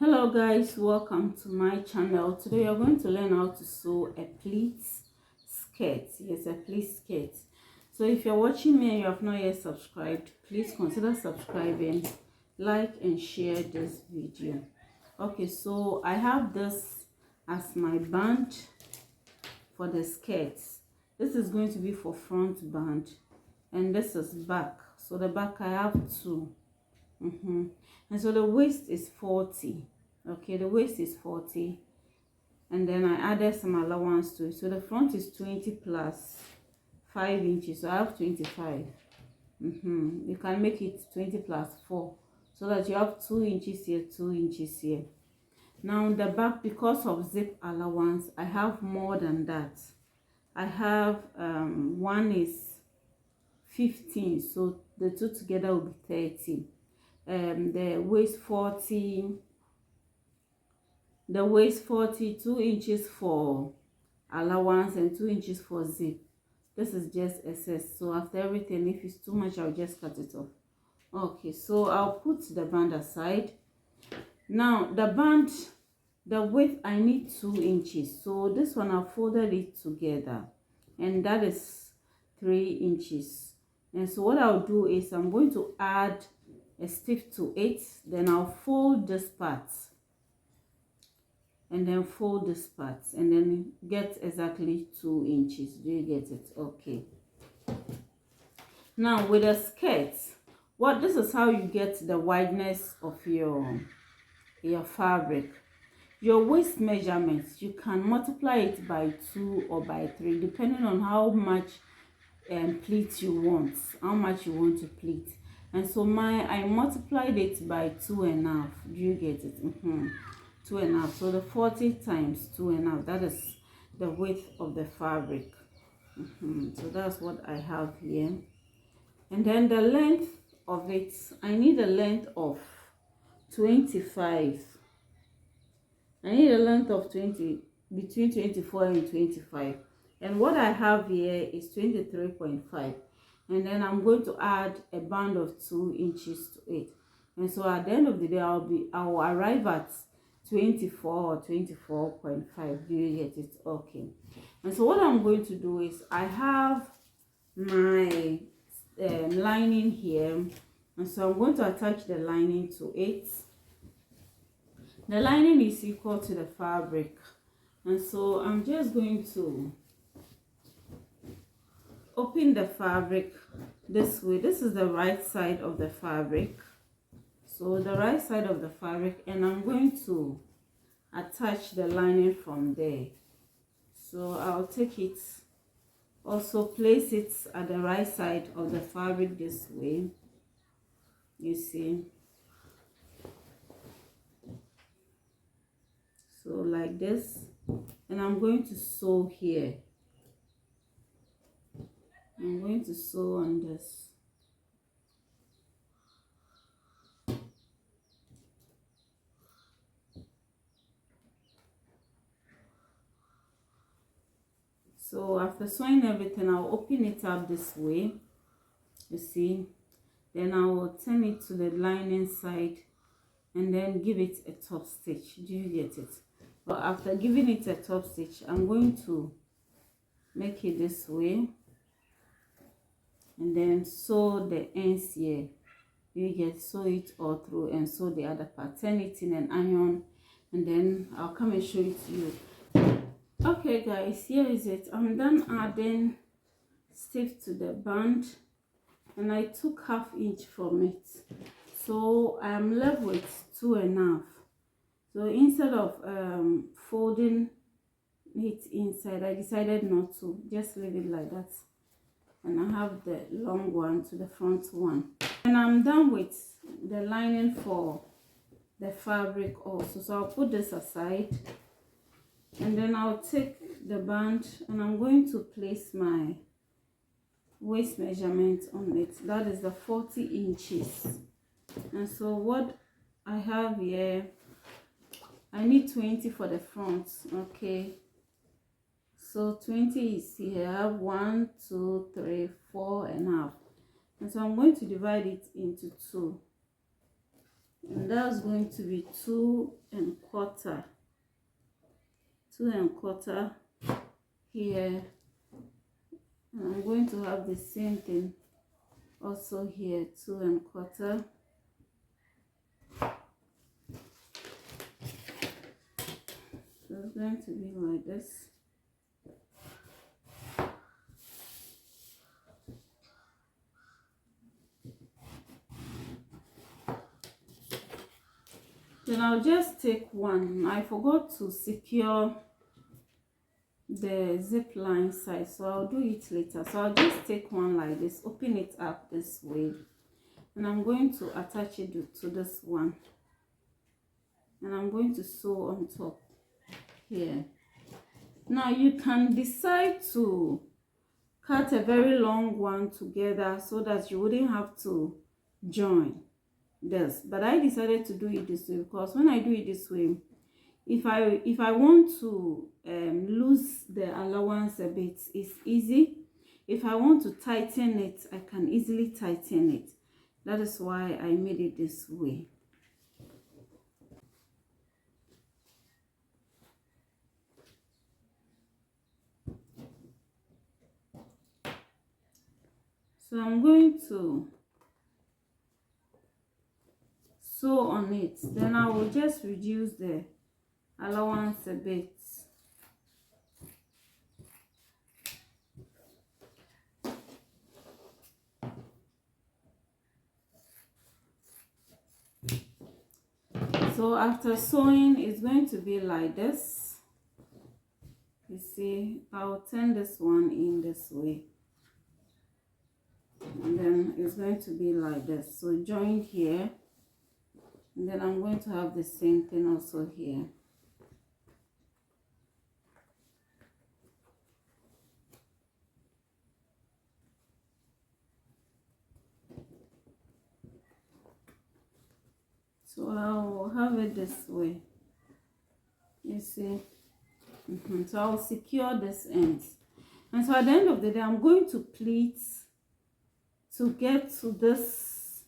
Hello guys, welcome to my channel. Today we are going to learn how to sew a pleat skirt. Yes, a pleat skirt. So if you're watching me and you have not yet subscribed, please consider subscribing, like and share this video. Okay, so I have this as my band for the skirts. This is going to be for front band and this is back. So the back I have two. And so the waist is 40. Okay, the waist is 40, and then I added some allowance to it. So the front is 20 plus 5 inches, so I have 25. You can make it 20 plus 4, so that you have 2 inches here, 2 inches here. Now the back, because of zip allowance, I have more than that. I have one is 15, so the two together will be 30. The waist 40, the waist 42 inches for allowance and 2 inches for zip. This is just excess, so after everything, if it's too much, I'll just cut it off. Okay, so I'll put the band aside. Now the band, the width, I need 2 inches, so this one I folded it together, and that is 3 inches. And so what I'll do is I'm going to add a stiff to it, then I'll fold this part and then fold this part and then get exactly 2 inches. Do you get it? Okay. Now with a skirt, this is how you get the wideness of your fabric. Your waist measurements, you can multiply it by 2 or by 3 depending on how much pleat you want, how much you want to pleat. And so I multiplied it by 2.5. Do you get it? 2.5. So the 40 times 2.5, that is the width of the fabric. So that's what I have here. And then the length of it, I need a length of 25. I need a length of 20, between 24 and 25. And what I have here is 23.5. And then I'm going to add a band of 2 inches to it. And so at the end of the day, I will arrive at 24 or 24.5. Do you get it? Okay. And so what I'm going to do is I have my lining here, and so I'm going to attach the lining to it. The lining is equal to the fabric, and so I'm just going to open the fabric this way. This is the right side of the fabric, so the right side of the fabric, and I'm going to attach the lining from there. So I'll take it, also place it at the right side of the fabric this way, you see, so like this, and I'm going to sew here. I'm going to sew on this. So after sewing everything, I'll open it up this way, you see, then I will turn it to the lining side and then give it a top stitch. Do you get it? But after giving it a top stitch, I'm going to make it this way and then sew the ends here. You get, sew it all through and sew the other part, turn it in an iron, and then I'll come and show it to you. Okay guys, here is it. I'm done adding stiff to the band, and I took 1/2 inch from it, so I am left with 2.5. So instead of folding it inside, I decided not to, just leave it like that, and I have the long one to the front one. And I'm done with the lining for the fabric also, so I'll put this aside, and then I'll take the band and I'm going to place my waist measurement on it. That is the 40 inches. And so what I have here, I need 20 for the front. Okay, so 20 is here. I have 1, 2, 3, 4.5. And so I'm going to divide it into 2. and that's going to be 2¼ here, and I'm going to have the same thing also here, 2¼ so it's going to be like this. Then I'll just take one. I forgot to secure the zip line side, so I'll do it later. So I'll just take one like this, open it up this way, and I'm going to attach it to this one, and I'm going to sew on top here. Now you can decide to cut a very long one together so that you wouldn't have to join this, but I decided to do it this way because when I do it this way, if I want to lose the allowance a bit, it's easy. If I want to tighten it, I can easily tighten it. That is why I made it this way. So I'm going to sew on it, then I will just reduce the allowance a bit. So after sewing, it's going to be like this. You see, I'll turn this one in this way, and then it's going to be like this. So join here, and then I'm going to have the same thing also here. So I'll have it this way, you see. So I'll secure this end, and so at the end of the day, I'm going to pleat to get to this.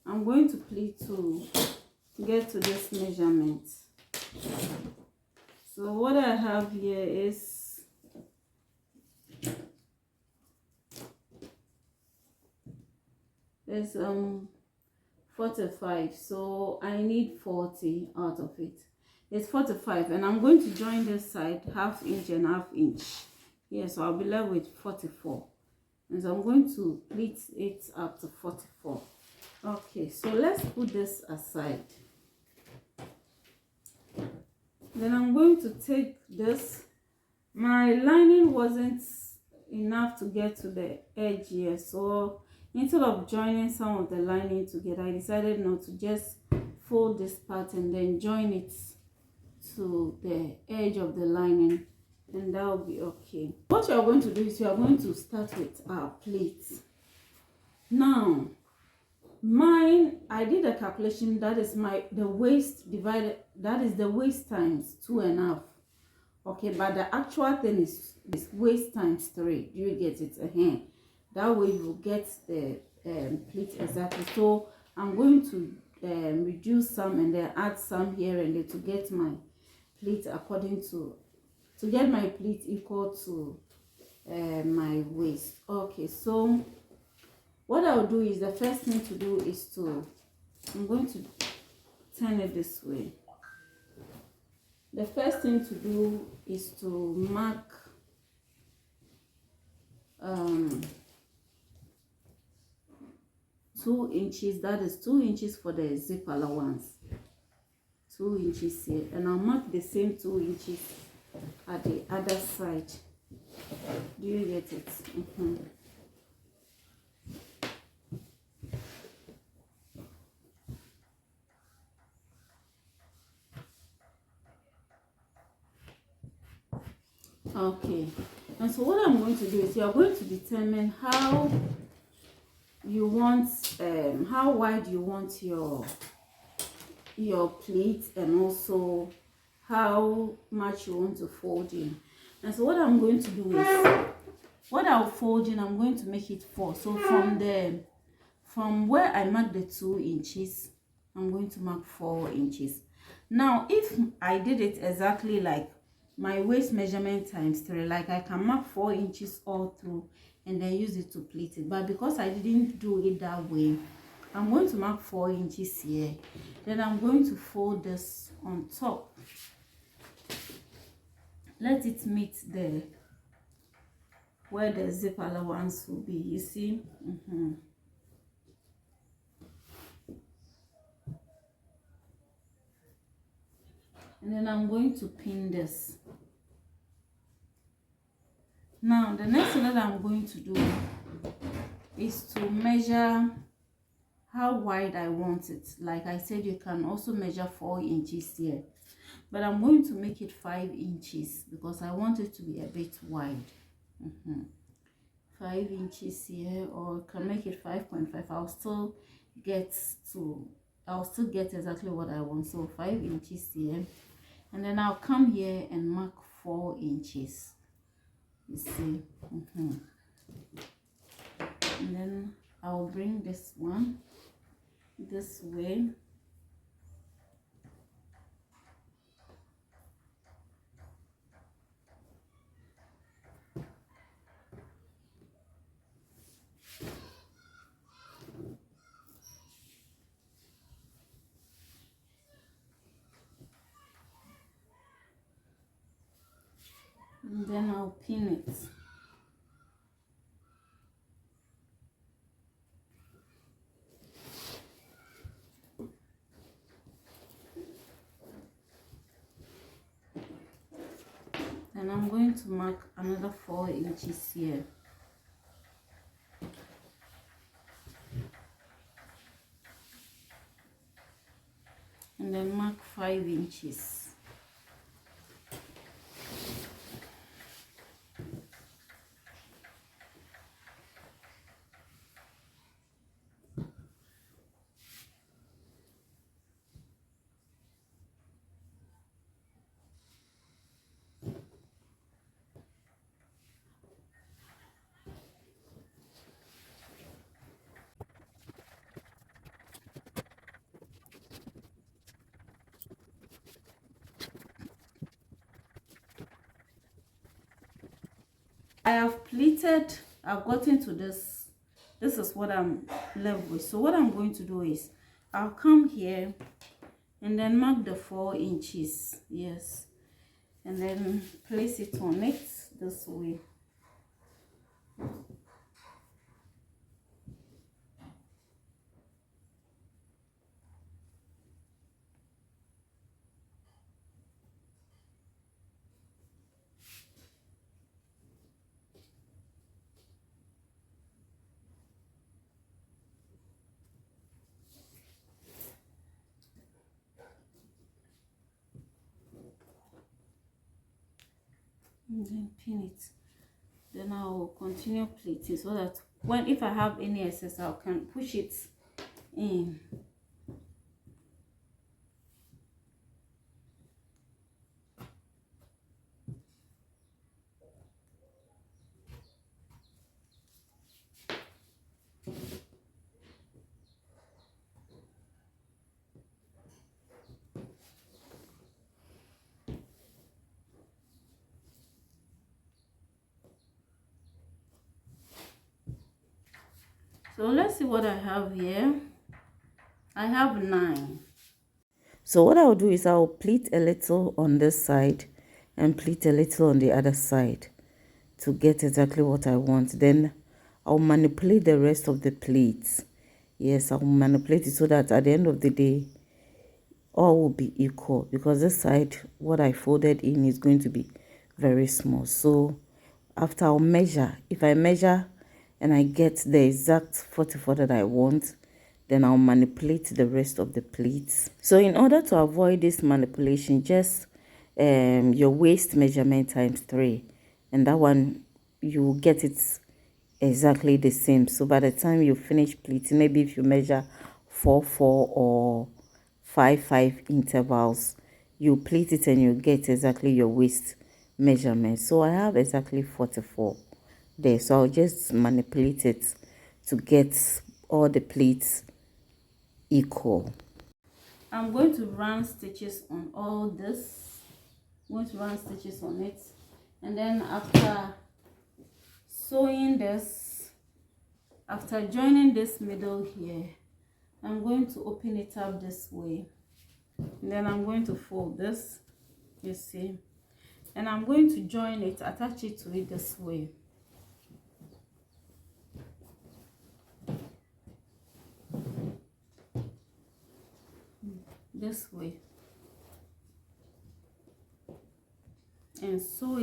I'm going to pleat to get to this measurement. So what I have here is 45, so I need 40 out of it. It's 45, and I'm going to join this side 1/2 inch and 1/2 inch here, so I'll be left with 44, and so I'm going to pleat it up to 44. Okay, so let's put this aside. Then I'm going to take this. My lining wasn't enough to get to the edge here, so instead of joining some of the lining together, I decided not to, just fold this part and then join it to the edge of the lining, and that will be okay. What you are going to do is you are going to start with our pleats. Now mine, I did a calculation, that is the waist divided, that is the waist times 2½. Okay, but the actual thing is waist times 3. Do you get it? That way you get the pleat exactly. So I'm going to reduce some and then add some here and there to get my pleat to get my pleat equal to my waist. Okay, so what I'll do is, the first thing to do is I'm going to turn it this way. The first thing to do is to mark 2 inches. That is 2 inches for the zip allowance. 2 inches here, and I'll mark the same 2 inches at the other side. Do you get it? Okay, and so what I'm going to do is, you are going to determine how you want how wide you want your pleat, and also how much you want to fold in. And so what I'm going to do is, what I'll fold in, I'm going to make it 4. So from from where I mark the 2 inches, I'm going to mark 4 inches. Now if I did it exactly like my waist measurement times 3, like I can mark 4 inches all through and then use it to pleat it, but because I didn't do it that way, I'm going to mark 4 inches here. Then I'm going to fold this on top, let it meet the where the zip allowance will be, you see. And then I'm going to pin this. Now the next thing that I'm going to do is to measure how wide I want it. Like I said, you can also measure 4 inches here, but I'm going to make it 5 inches because I want it to be a bit wide. 5 inches here, or can make it 5.5. I'll still get exactly what I want. So 5 inches here, and then I'll come here and mark 4 inches, you see. And then I'll bring this one this way, and then I'll pin it. And I'm going to mark another 4 inches here. And then mark 5 inches. I have pleated, I've gotten to this is what I'm left with. So what I'm going to do is I'll come here and then mark the 4 inches, yes, and then place it on it this way. And then pin it. Then I'll continue pleating so that if I have any excess, I can push it in. So let's see what I have here. I have 9. So what I'll do is I'll pleat a little on this side and pleat a little on the other side to get exactly what I want. Then I'll manipulate the rest of the pleats. Yes, I'll manipulate it so that at the end of the day, all will be equal, because this side, what I folded in, is going to be very small. So after I'll measure, if I measure and I get the exact 44 that I want, then I'll manipulate the rest of the pleats. So in order to avoid this manipulation, just your waist measurement times 3, and that one you get it exactly the same. So by the time you finish pleating, maybe if you measure 4-4 or 5-5 intervals, you pleat it and you get exactly your waist measurement. So I have exactly 44 there, so I'll just manipulate it to get all the pleats equal. I'm going to run stitches on all this. I'm going to run stitches on it, and then after sewing this, after joining this middle here, I'm going to open it up this way, and then I'm going to fold this, you see, and I'm going to join it, attach it to it this way. This way, and sew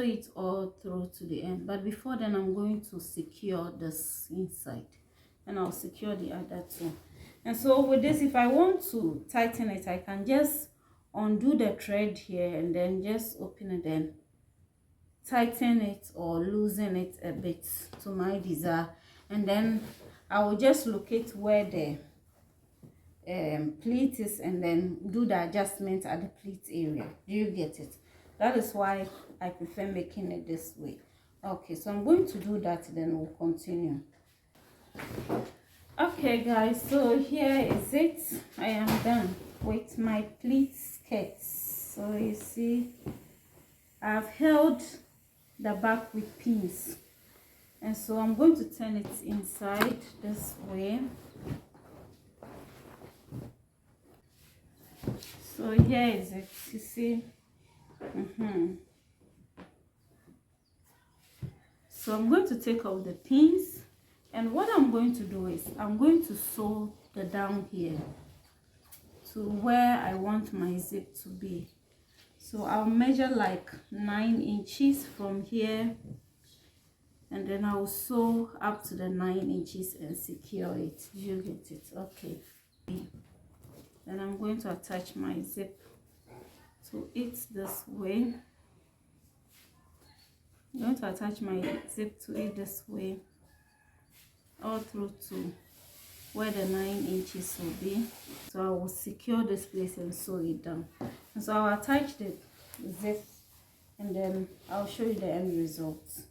it all through to the end. But before then, I'm going to secure this inside, and I'll secure the other two. And so with this, if I want to tighten it, I can just undo the thread here and then just open it and tighten it or loosen it a bit to my desire, and then I will just locate where the pleat is and then do the adjustment at the pleat area. Do you get it? That is why I prefer making it this way. Okay, so I'm going to do that, then we'll continue. Okay guys, so here is it. I am done with my pleat skirts. So you see, I've held the back with pins, and so I'm going to turn it inside this way. So here is it, you see. So I'm going to take out the pins, and what I'm going to do is I'm going to sew the down here to where I want my zip to be. So I'll measure like 9 inches from here, and then I'll sew up to the 9 inches and secure it. You get it? Okay. Then I'm going to attach my zip to it this way. I'm going to attach my zip to it this way, all through to where the 9 inches will be. So I will secure this place and sew it down. And so I'll attach the zip, and then I'll show you the end results.